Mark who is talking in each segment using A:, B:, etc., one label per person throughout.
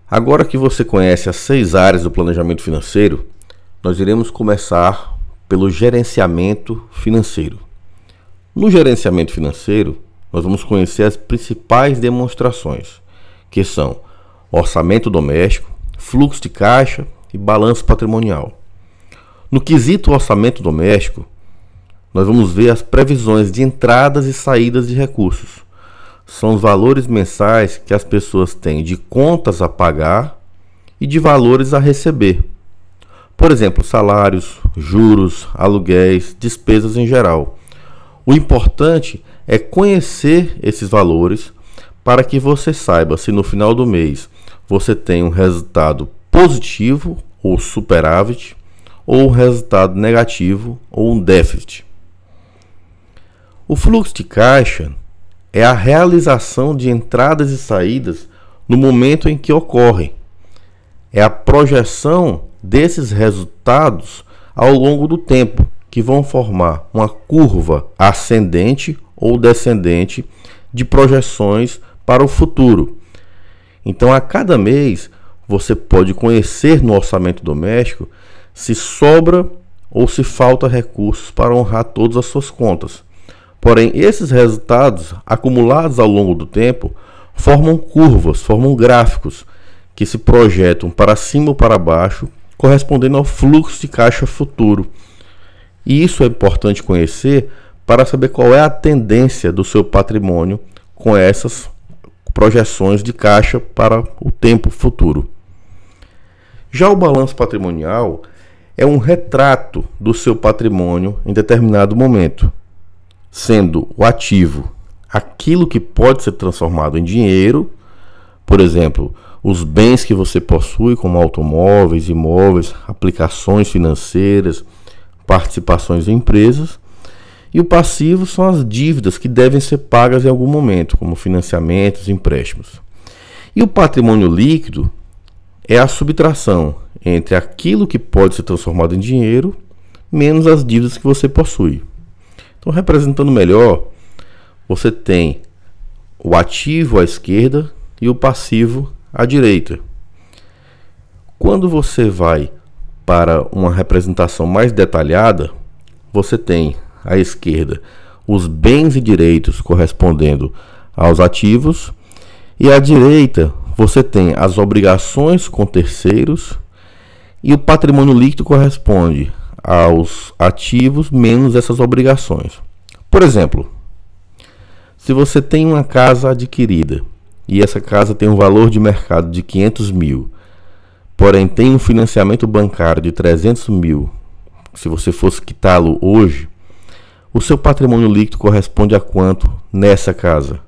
A: Agora que você conhece as 6 áreas do planejamento financeiro, nós iremos começar pelo gerenciamento financeiro. No gerenciamento financeiro, nós vamos conhecer as principais demonstrações, que são orçamento doméstico, fluxo de caixa e balanço patrimonial. No quesito orçamento doméstico, nós vamos ver as previsões de entradas e saídas de recursos. São os valores mensais que as pessoas têm de contas a pagar e de valores a receber. Por exemplo, salários, juros, aluguéis, despesas em geral. O importante é conhecer esses valores para que você saiba se no final do mês você tem um resultado positivo ou superávit, ou um resultado negativo ou um déficit. O fluxo de caixa é a realização de entradas e saídas no momento em que ocorrem. É a projeção desses resultados ao longo do tempo, que vão formar uma curva ascendente ou descendente de projeções para o futuro. Então, a cada mês, você pode conhecer no orçamento doméstico se sobra ou se falta recursos para honrar todas as suas contas. Porém, esses resultados acumulados ao longo do tempo formam curvas, formam gráficos que se projetam para cima ou para baixo, correspondendo ao fluxo de caixa futuro. E isso é importante conhecer para saber qual é a tendência do seu patrimônio com essas projeções de caixa para o tempo futuro. Já o balanço patrimonial é um retrato do seu patrimônio em determinado momento, sendo o ativo aquilo que pode ser transformado em dinheiro, por exemplo, os bens que você possui, como automóveis, imóveis, aplicações financeiras, participações em empresas, e o passivo são as dívidas que devem ser pagas em algum momento, como financiamentos, empréstimos. E o patrimônio líquido é a subtração entre aquilo que pode ser transformado em dinheiro menos as dívidas que você possui. Então, representando melhor, você tem o ativo à esquerda e o passivo à direita. Quando você vai para uma representação mais detalhada, você tem à esquerda os bens e direitos correspondendo aos ativos e à direita você tem as obrigações com terceiros e o patrimônio líquido corresponde aos ativos menos essas obrigações. Por exemplo, se você tem uma casa adquirida e essa casa tem um valor de mercado de 500 mil, porém tem um financiamento bancário de 300 mil, se você fosse quitá-lo hoje, o seu patrimônio líquido corresponde a quanto nessa casa?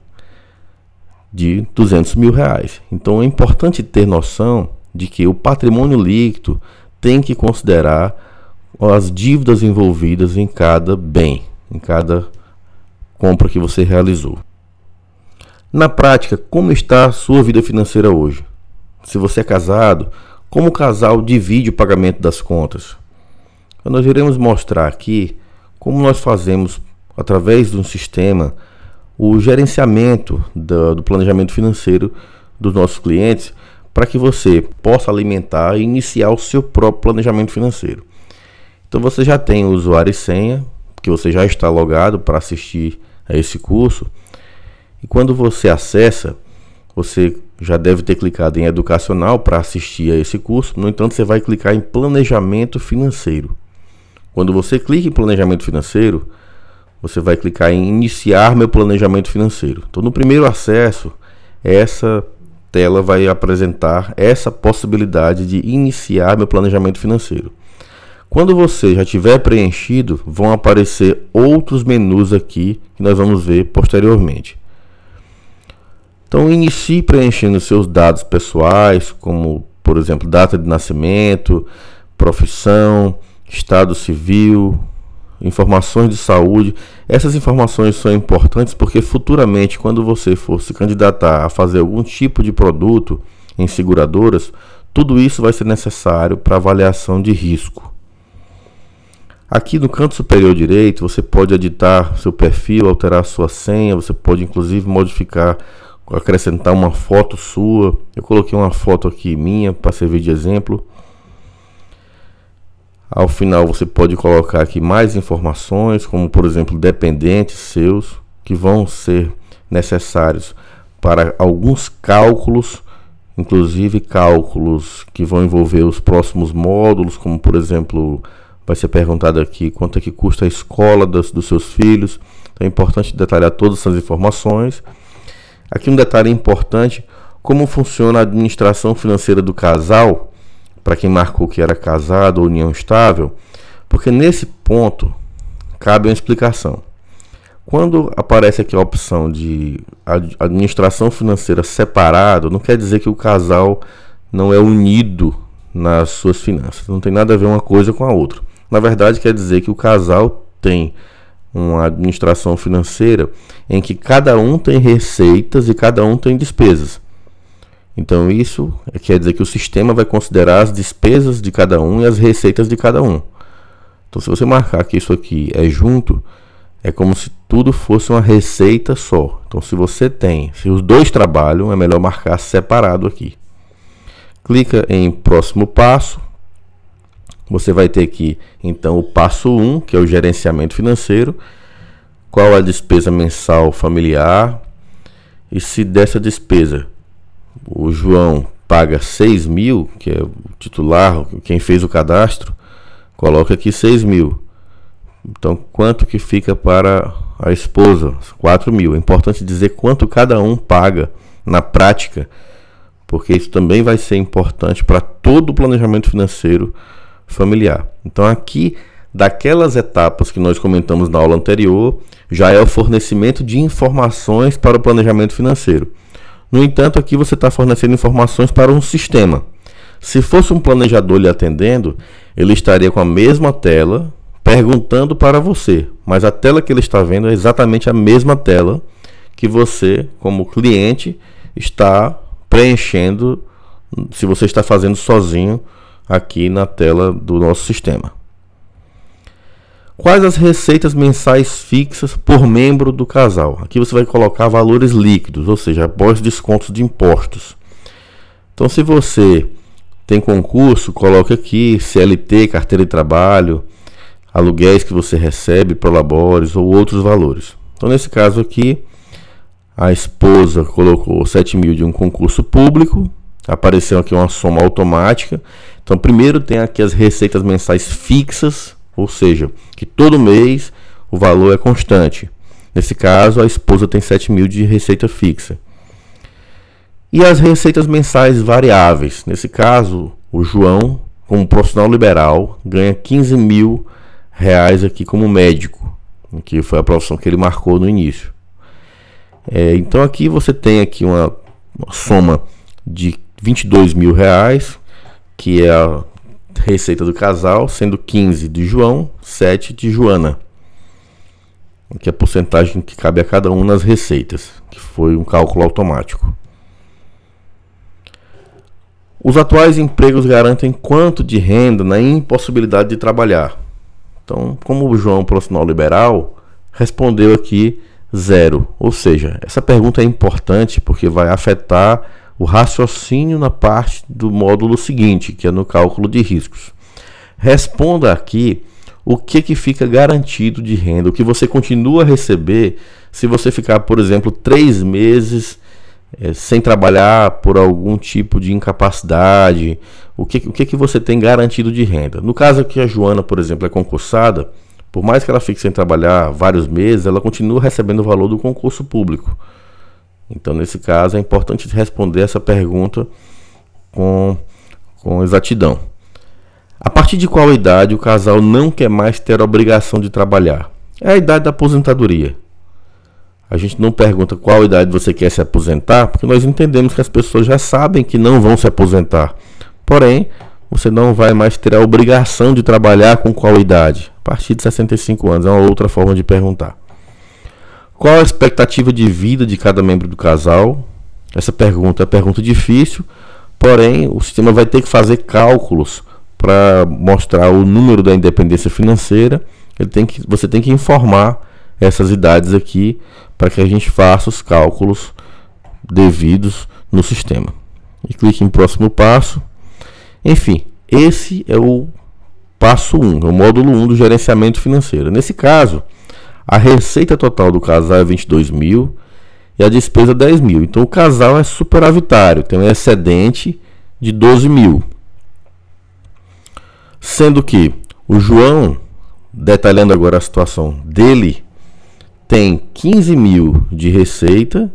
A: De 200 mil reais. Então é importante ter noção de que o patrimônio líquido tem que considerar as dívidas envolvidas em cada bem, em cada compra que você realizou. Na prática, como está a sua vida financeira hoje? Se você é casado, como o casal divide o pagamento das contas? Então, nós iremos mostrar aqui como nós fazemos, através de um sistema, o gerenciamento do planejamento financeiro dos nossos clientes, para que você possa alimentar e iniciar o seu próprio planejamento financeiro. Então você já tem o usuário e senha, que você já está logado para assistir a esse curso. E quando você acessa, você já deve ter clicado em educacional para assistir a esse curso. No entanto, você vai clicar em planejamento financeiro. Quando você clica em planejamento financeiro, você vai clicar em iniciar meu planejamento financeiro. Então, no primeiro acesso, essa tela vai apresentar essa possibilidade de iniciar meu planejamento financeiro. Quando você já tiver preenchido, vão aparecer outros menus aqui que nós vamos ver posteriormente. Então, inicie preenchendo seus dados pessoais, como, por exemplo, data de nascimento, profissão, estado civil, informações de saúde. Essas informações são importantes porque futuramente, quando você for se candidatar a fazer algum tipo de produto em seguradoras, tudo isso vai ser necessário para avaliação de risco. Aqui no canto superior direito, você pode editar seu perfil, alterar sua senha, você pode inclusive modificar acrescentar uma foto sua. Eu coloquei uma foto aqui minha para servir de exemplo. Ao final você pode colocar aqui mais informações, como por exemplo dependentes seus, que vão ser necessários para alguns cálculos, inclusive cálculos que vão envolver os próximos módulos, como por exemplo, vai ser perguntado aqui quanto é que custa a escola dos seus filhos. Então é importante detalhar todas essas informações. Aqui um detalhe importante, como funciona a administração financeira do casal, para quem marcou que era casado ou união estável, porque nesse ponto cabe uma explicação. Quando aparece aqui a opção de administração financeira separado, não quer dizer que o casal não é unido nas suas finanças. Não tem nada a ver uma coisa com a outra. Na verdade, quer dizer que o casal tem uma administração financeira em que cada um tem receitas e cada um tem despesas. Então isso quer dizer que o sistema vai considerar as despesas de cada um e as receitas de cada um. Então se você marcar que isso aqui é junto, é como se tudo fosse uma receita só. Então se os dois trabalham, é melhor marcar separado aqui. Clica em próximo passo. Você vai ter aqui então o passo 1, que é o gerenciamento financeiro. Qual a despesa mensal familiar? E se dessa despesa o João paga 6 mil, que é o titular, quem fez o cadastro, coloca aqui 6 mil. Então, quanto que fica para a esposa? 4 mil. É importante dizer quanto cada um paga na prática, porque isso também vai ser importante para todo o planejamento financeiro familiar. Então, aqui, daquelas etapas que nós comentamos na aula anterior, já é o fornecimento de informações para o planejamento financeiro. No entanto, aqui você está fornecendo informações para um sistema. Se fosse um planejador lhe atendendo, ele estaria com a mesma tela perguntando para você, mas a tela que ele está vendo é exatamente a mesma tela que você, como cliente, está preenchendo, se você está fazendo sozinho aqui na tela do nosso sistema. Quais as receitas mensais fixas por membro do casal? Aqui você vai colocar valores líquidos, ou seja, após descontos de impostos. Então, se você tem concurso, coloque aqui CLT, carteira de trabalho, aluguéis que você recebe, prolabores ou outros valores. Então, nesse caso aqui, a esposa colocou 7 mil de um concurso público, apareceu aqui uma soma automática. Então, primeiro tem aqui as receitas mensais fixas, ou seja, que todo mês o valor é constante. Nesse caso, a esposa tem 7 mil de receita fixa. E as receitas mensais variáveis. Nesse caso, o João, como profissional liberal, ganha 15 mil reais aqui como médico, que foi a profissão que ele marcou no início. Então aqui você tem aqui uma soma de 22 mil reais, que é a receita do casal, sendo 15 de João, 7 de Joana, que é a porcentagem que cabe a cada um nas receitas, que foi um cálculo automático. Os atuais empregos garantem quanto de renda na impossibilidade de trabalhar? Então, como o João, profissional liberal, respondeu aqui 0, ou seja, essa pergunta é importante porque vai afetar o raciocínio na parte do módulo seguinte, que é no cálculo de riscos. Responda aqui o que fica garantido de renda, o que você continua a receber se você ficar, por exemplo, 3 meses sem trabalhar por algum tipo de incapacidade. O que você tem garantido de renda? No caso aqui, a Joana, por exemplo, é concursada. Por mais que ela fique sem trabalhar vários meses, ela continua recebendo o valor do concurso público. Então, nesse caso, é importante responder essa pergunta com exatidão. A partir de qual idade o casal não quer mais ter a obrigação de trabalhar? É a idade da aposentadoria. A gente não pergunta qual idade você quer se aposentar, porque nós entendemos que as pessoas já sabem que não vão se aposentar. Porém, você não vai mais ter a obrigação de trabalhar com qual idade? A partir de 65 anos, é uma outra forma de perguntar. Qual a expectativa de vida de cada membro do casal? Essa pergunta é pergunta difícil, porém o sistema vai ter que fazer cálculos para mostrar o número da independência financeira. Você tem que informar essas idades aqui para que a gente faça os cálculos devidos no sistema. E clique em próximo passo. Enfim, esse é o passo 1, é o módulo 1 do gerenciamento financeiro. Nesse caso, a receita total do casal é 22 mil e a despesa 10 mil. Então o casal é superavitário, tem um excedente de 12 mil. Sendo que o João, detalhando agora a situação dele, tem 15 mil de receita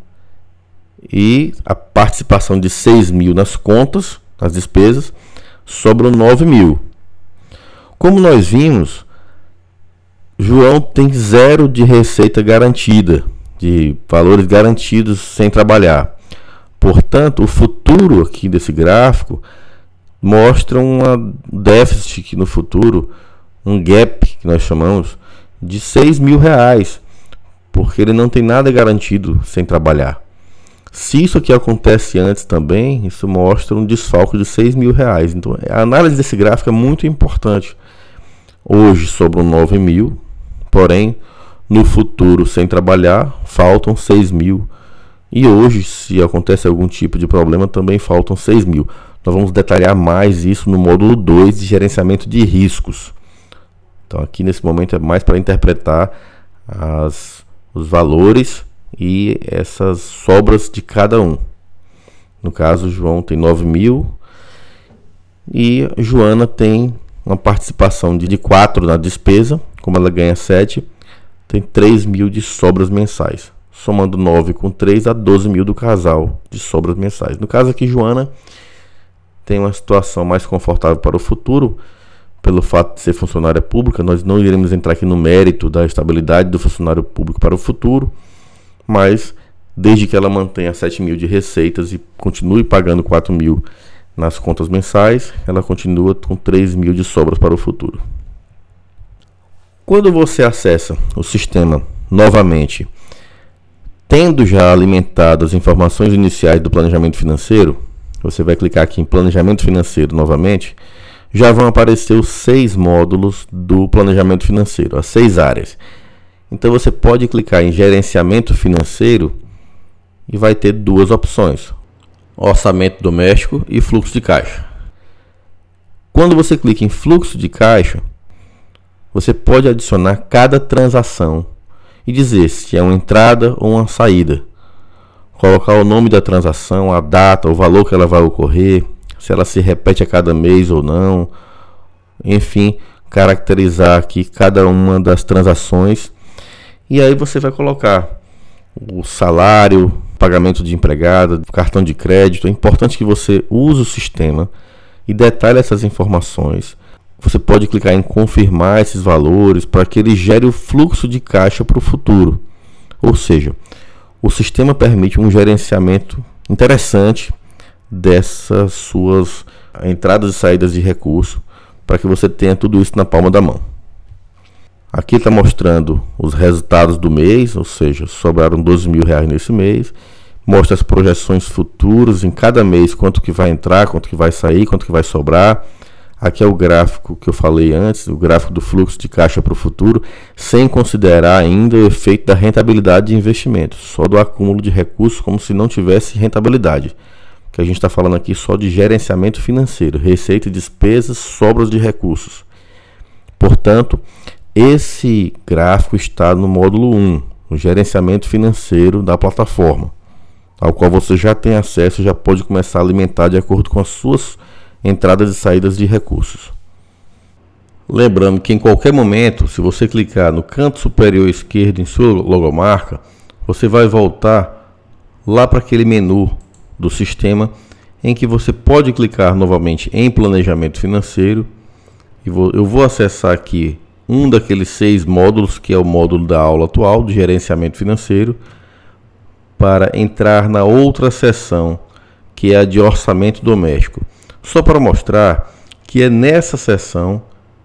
A: e a participação de 6 mil nas contas, nas despesas, sobram 9 mil. Como nós vimos, João tem 0 de receita garantida, de valores garantidos sem trabalhar. Portanto, o futuro aqui desse gráfico mostra um déficit no futuro, um gap que nós chamamos de 6 mil reais, porque ele não tem nada garantido sem trabalhar. Se isso aqui acontece antes também, isso mostra um desfalque de 6 mil reais. Então a análise desse gráfico é muito importante. Hoje sobram 9 mil, porém no futuro sem trabalhar faltam 6 mil. E hoje, se acontece algum tipo de problema, também faltam 6 mil. Nós vamos detalhar mais isso no módulo 2 de gerenciamento de riscos. Então aqui nesse momento é mais para interpretar os valores e essas sobras de cada um. No caso, João tem 9 mil e Joana tem uma participação de 4 na despesa. Como ela ganha 7, tem 3 mil de sobras mensais. Somando 9 com 3 a 12 mil do casal de sobras mensais. No caso aqui, Joana tem uma situação mais confortável para o futuro, pelo fato de ser funcionária pública. Nós não iremos entrar aqui no mérito da estabilidade do funcionário público para o futuro, mas desde que ela mantenha 7 mil de receitas e continue pagando 4 mil nas contas mensais, ela continua com 3 mil de sobras para o futuro. Quando você acessa o sistema novamente, tendo já alimentado as informações iniciais do planejamento financeiro, você vai clicar aqui em planejamento financeiro novamente, já vão aparecer os 6 módulos do planejamento financeiro, as 6 áreas. Então você pode clicar em gerenciamento financeiro e vai ter 2 opções: orçamento doméstico e fluxo de caixa. Quando você clica em fluxo de caixa, você pode adicionar cada transação e dizer se é uma entrada ou uma saída. Colocar o nome da transação, a data, o valor que ela vai ocorrer, se ela se repete a cada mês ou não. Enfim, caracterizar aqui cada uma das transações. E aí você vai colocar o salário, pagamento de empregada, cartão de crédito. É importante que você use o sistema e detalhe essas informações. Você pode clicar em confirmar esses valores para que ele gere o fluxo de caixa para o futuro. Ou seja, o sistema permite um gerenciamento interessante dessas suas entradas e saídas de recurso, para que você tenha tudo isso na palma da mão. Aqui está mostrando os resultados do mês, ou seja, sobraram 12 mil reais nesse mês. Mostra as projeções futuras em cada mês, quanto que vai entrar, quanto que vai sair, quanto que vai sobrar. Aqui é o gráfico que eu falei antes, o gráfico do fluxo de caixa para o futuro, sem considerar ainda o efeito da rentabilidade de investimento, só do acúmulo de recursos, como se não tivesse rentabilidade. Que a gente está falando aqui só de gerenciamento financeiro, receita e despesas, sobras de recursos. Portanto, esse gráfico está no módulo 1, no gerenciamento financeiro da plataforma, ao qual você já tem acesso e já pode começar a alimentar de acordo com as suas entradas e saídas de recursos. Lembrando que em qualquer momento, se você clicar no canto superior esquerdo em sua logomarca, você vai voltar lá para aquele menu do sistema em que você pode clicar novamente em planejamento financeiro. E eu vou acessar aqui um daqueles 6 módulos, que é o módulo da aula atual de gerenciamento financeiro, para entrar na outra seção, que é a de orçamento doméstico. Só para mostrar que é nessa seção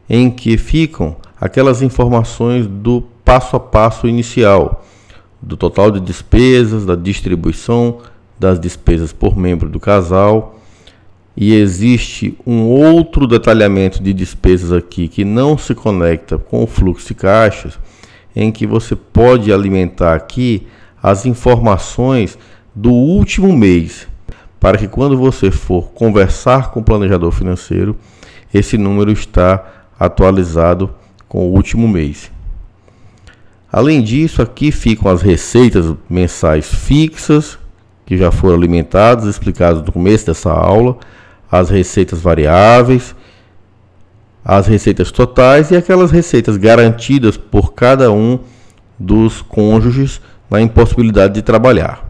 A: em que ficam aquelas informações do passo a passo inicial, do total de despesas, da distribuição das despesas por membro do casal. E existe um outro detalhamento de despesas aqui que não se conecta com o fluxo de caixas, em que você pode alimentar aqui as informações do último mês, para que quando você for conversar com o planejador financeiro, esse número está atualizado com o último mês. Além disso, aqui ficam as receitas mensais fixas, que já foram alimentadas, explicadas no começo dessa aula, as receitas variáveis, as receitas totais e aquelas receitas garantidas por cada um dos cônjuges na impossibilidade de trabalhar.